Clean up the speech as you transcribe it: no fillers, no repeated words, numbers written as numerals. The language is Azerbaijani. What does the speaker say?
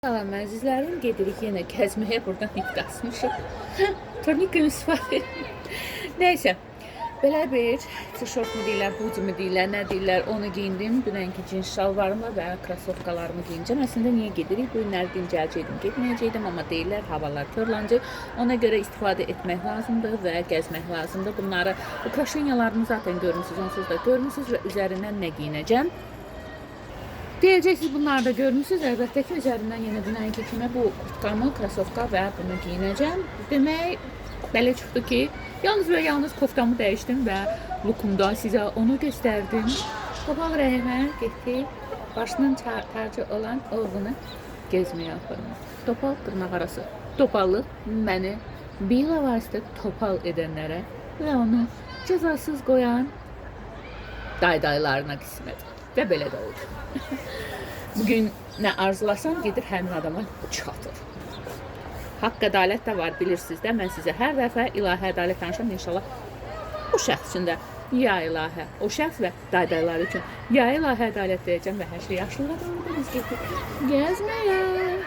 Salam əzizlərim, gedirik yenə gəzməyə, buradan ip qasmışıq. Turnikimi istifadə Neysə, belə bir tişört mü deyirlər, hoodie mi deyirlər, nə deyirlər, onu giyindim. Dünənki cins şalvarımla və krasovkalarımı giyinəcəm. Əslində niyə gedirik? Bu günləri dincələcəkdim, getməyəcəkdim, amma deyirlər havalar törlancı. Ona görə istifadə etmək lazımdır və gəzmək lazımdır. Bunları, bu kaşinyalarını zaten görmüsünüz, onsuz da görmüsünüz və üzərindən nə giyinəcəm? Deyəcəksiniz, bunları da görmüsünüz. Əlbəttə ki, üzərindən yenə dünənki kimi bu kurtkamı, krasovka və bunu giyinəcəm. Demək, belə çıxdı ki, yalnız və yalnız koftamı dəyişdim və lukumda sizə onu göstərdim. Topal Rəhimə getdi, başının tacı olan oğlunu gezməyə aparmaq. Topal dırnaq arası. Topallıq məni bilavasitə topal edənlərə və onu cəzasız qoyan daydaylarına qismət. Və belə də oldu. Bugün nə arzulasam gedir həmin adama çatır. Haqq ədalət də var, bilirsiniz də. Mən sizə hər dəfə ilahə ədalət danışam. İnşallah o şəxs üçün də ya ilahə, o şəxs və daydaylar üçün ya ilahə ədalət deyəcəm və hər şey yaxşılığa doğru biz gedirik gəzməyə.